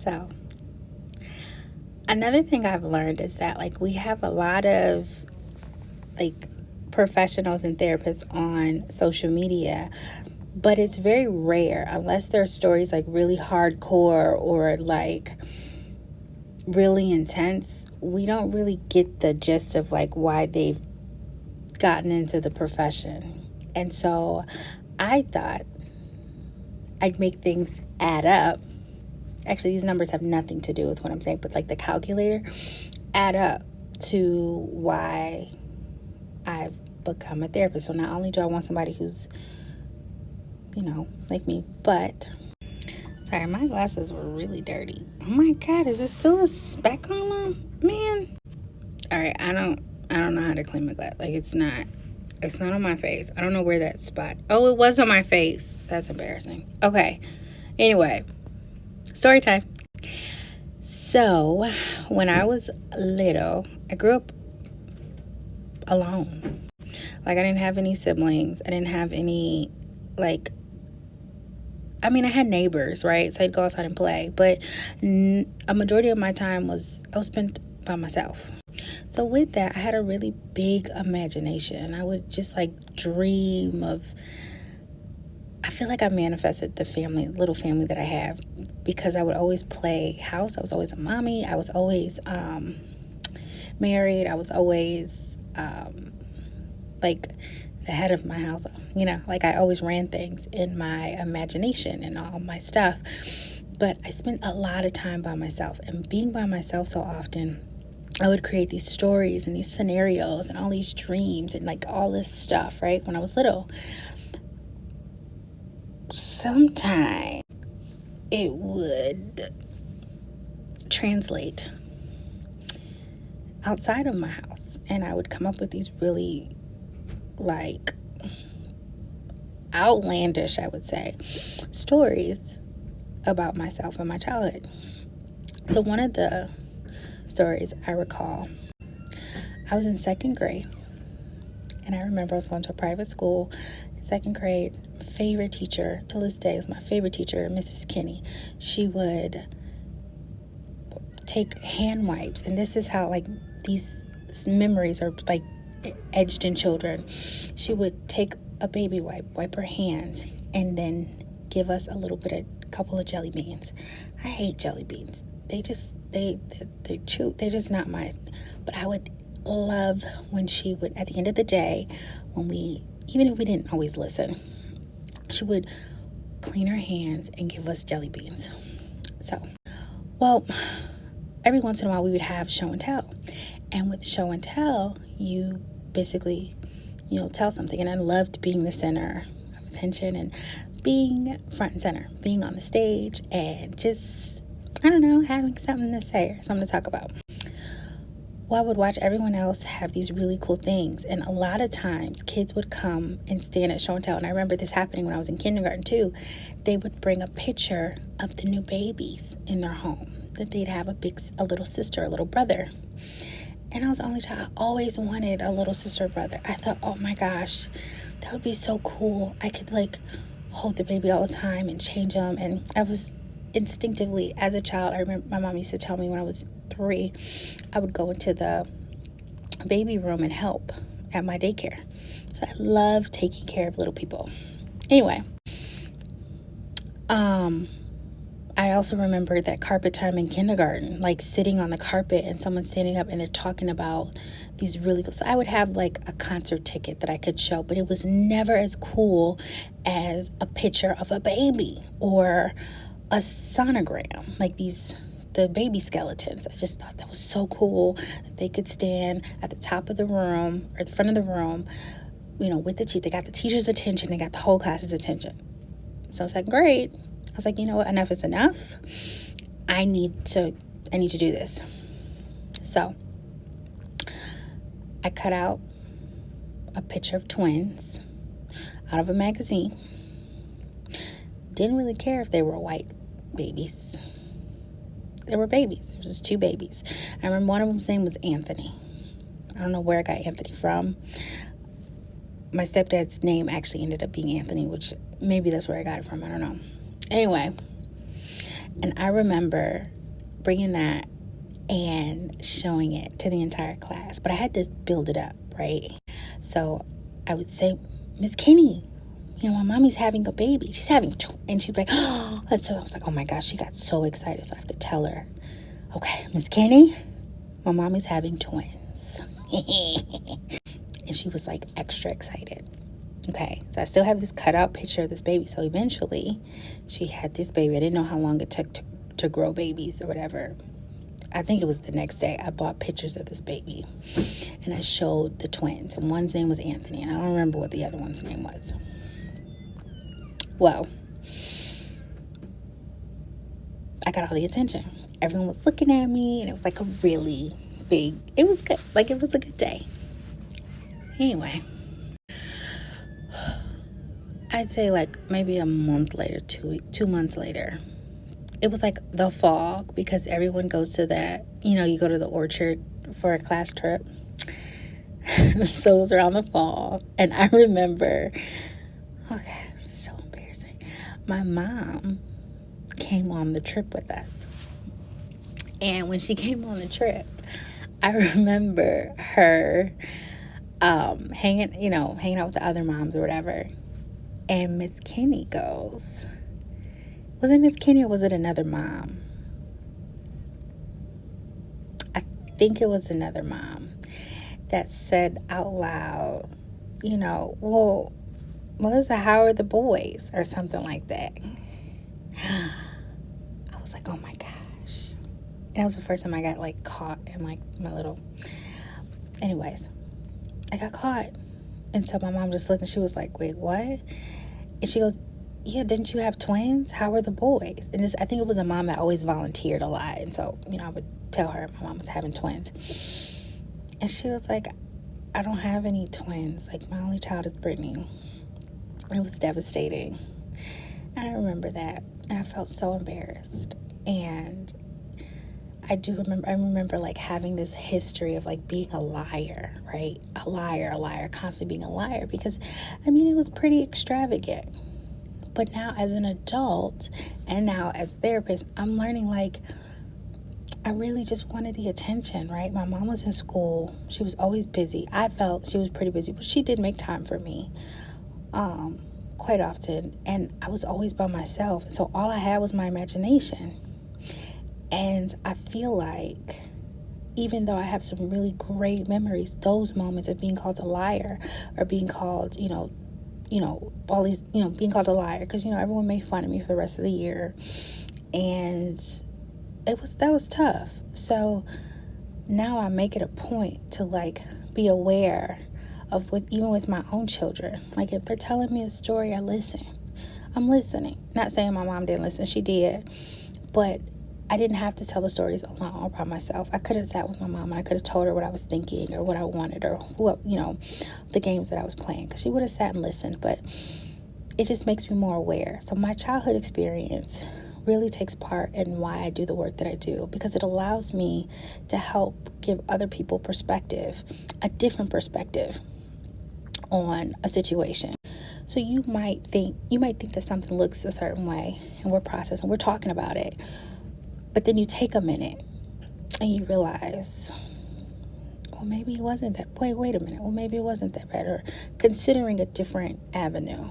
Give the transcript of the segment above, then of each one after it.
So, another thing I've learned is that, like, we have a lot of, like, professionals and therapists on social media, but it's very rare, unless their stories, like, really hardcore or, like, really intense. We don't really get the gist of, like, why they've gotten into the profession. And so I thought I'd make things add up. Actually, these numbers have nothing to do with what I'm saying, but like the calculator add up to why I've become a therapist. So not only do I want somebody who's, like me, but sorry, my glasses were really dirty. Oh my God, is there still a speck on them, man? All right, I don't know how to clean my glass. Like, it's not on my face. I don't know where that spot. Oh, it was on my face. That's embarrassing. Okay. Anyway, story time. So, when I was little, I grew up alone. Like, I didn't have any siblings. I didn't have any, like, I had neighbors, right? So I'd go outside and play. But a majority of my time I was spent by myself. So with that, I had a really big imagination. I would just, like, dream of, I feel like I manifested the little family that I have, because I would always play house. I was always a mommy. I was always married. I was always like the head of my house. Like, I always ran things in my imagination and all my stuff. But I spent a lot of time by myself, and being by myself so often, I would create these stories and these scenarios and all these dreams and, like, all this stuff, right? When I was little. Sometimes it would translate outside of my house, and I would come up with these really, like, outlandish, I would say, stories about myself and my childhood. So one of the stories I recall, I was in second grade, and I remember I was going to a private school in second grade. Favorite teacher to this day is my favorite teacher, Mrs. Kinney. She would take hand wipes, and this is how, like, these memories are, like, edged in children. She would take a baby wipe her hands, and then give us a couple of jelly beans. I hate jelly beans. They're just not my, but I would love when she would, at the end of the day, even if we didn't always listen, she would clean her hands and give us jelly beans. So, well, every once in a while we would have show and tell. And with show and tell, you basically, tell something. And I loved being the center of attention and being front and center, being on the stage and just, I don't know, having something to say or something to talk about. Well, I would watch everyone else have these really cool things. And a lot of times kids would come and stand at show and tell. And I remember this happening when I was in kindergarten too. They would bring a picture of the new babies in their home, that they'd have a little sister, a little brother. And I was the only child. I always wanted a little sister or brother. I thought, oh my gosh, that would be so cool. I could, like, hold the baby all the time and change them. And I was instinctively, as a child, I remember my mom used to tell me when I was 3, I would go into the baby room and help at my daycare. So I love taking care of little people. Anyway, I also remember that carpet time in kindergarten, like sitting on the carpet and someone standing up and they're talking about these really cool. So I would have, like, a concert ticket that I could show, but it was never as cool as a picture of a baby or a sonogram, like the baby skeletons. I just thought that was so cool that they could stand at the top of the room or the front of the room, with they got the teacher's attention, they got the whole class's attention. So second grade, I was like, you know what, enough is enough. I need to do this. So I cut out a picture of twins out of a magazine. Didn't really care if they were white babies. They were babies. It was just 2 babies. I remember one of them's name was Anthony. I don't know where I got Anthony from. My stepdad's name actually ended up being Anthony, which maybe that's where I got it from. I don't know. Anyway, And I remember bringing that and showing it to the entire class, but I had to build it up, right? So I would say, Miss Kenny, my mommy's having a baby. She's having and she'd be like, oh, and so I was like, oh my gosh, she got so excited. So I have to tell her, okay, Miss Kenny, my mommy's having twins. And she was like extra excited. Okay, so I still have this cutout picture of this baby. So eventually she had this baby. I didn't know how long it took to grow babies or whatever. I think it was the next day I bought pictures of this baby and I showed the twins, and one's name was Anthony, and I don't remember what the other one's name was. Well, I got all the attention. Everyone was looking at me, and it was like a really big, it was good. Like, it was a good day. Anyway, I'd say like maybe a month later, 2 months later, it was like the fall, because everyone goes to that, you go to the orchard for a class trip. So it was around the fall, and I remember, okay, so embarrassing. My mom came on the trip with us. And when she came on the trip, I remember her hanging out with the other moms or whatever. And Miss Kenny goes, was it Miss Kenny or was it another mom? I think it was another mom that said out loud, well, Melissa, how are the boys? Or something like that. I was like, oh my gosh. And that was the first time I got like caught in like my little, anyways, I got caught. And so my mom just looked and she was like, wait, what? And she goes, yeah, didn't you have twins? How were the boys? And I think it was a mom that always volunteered a lot. And so, I would tell her my mom was having twins. And she was like, I don't have any twins. Like, my only child is Brittany. It was devastating. And I remember that. And I felt so embarrassed. And I remember like having this history of like being a liar, right? A liar, constantly being a liar, because it was pretty extravagant. But now as an adult and now as a therapist, I'm learning like I really just wanted the attention, right? My mom was in school. She was always busy. I felt she was pretty busy, but she did make time for me quite often. And I was always by myself. And so all I had was my imagination. And I feel like even though I have some really great memories, those moments of being called a liar or being called, all these, being called a liar, because, everyone made fun of me for the rest of the year. And that was tough. So now I make it a point to like be aware of even with my own children. Like if they're telling me a story, I listen. I'm listening. Not saying my mom didn't listen, she did. But I didn't have to tell the stories alone or by myself. I could have sat with my mom and I could have told her what I was thinking or what I wanted or the games that I was playing, because she would have sat and listened. But it just makes me more aware. So my childhood experience really takes part in why I do the work that I do, because it allows me to help give other people perspective, a different perspective on a situation. So you might think that something looks a certain way and we're processing, we're talking about it. But then you take a minute and you realize, well, maybe it wasn't that, wait a minute, well, maybe it wasn't that bad, or considering a different avenue.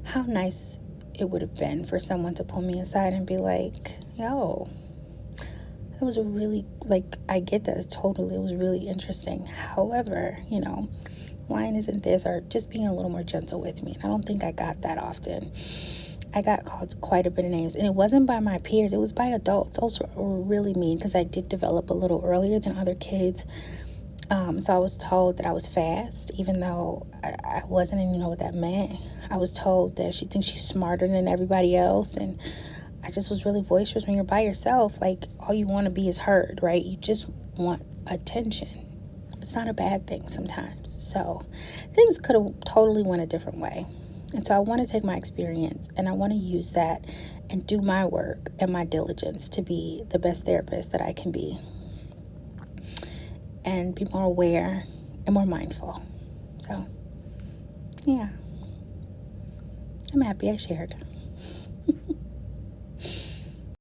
How nice it would have been for someone to pull me aside and be like, yo, that was a really, like, I get that totally, it was really interesting. However, lying isn't this, or just being a little more gentle with me. And I don't think I got that often. I got called quite a bit of names, and it wasn't by my peers, it was by adults. Those were really mean, because I did develop a little earlier than other kids. So I was told that I was fast, even though I wasn't, and you know what that meant. I was told that she thinks she's smarter than everybody else, and I just was really boisterous. When you're by yourself, like, all you want to be is heard, right? You just want attention. It's not a bad thing sometimes. So things could have totally went a different way. And so I want to take my experience and I want to use that and do my work and my diligence to be the best therapist that I can be, and be more aware and more mindful. So, yeah, I'm happy I shared.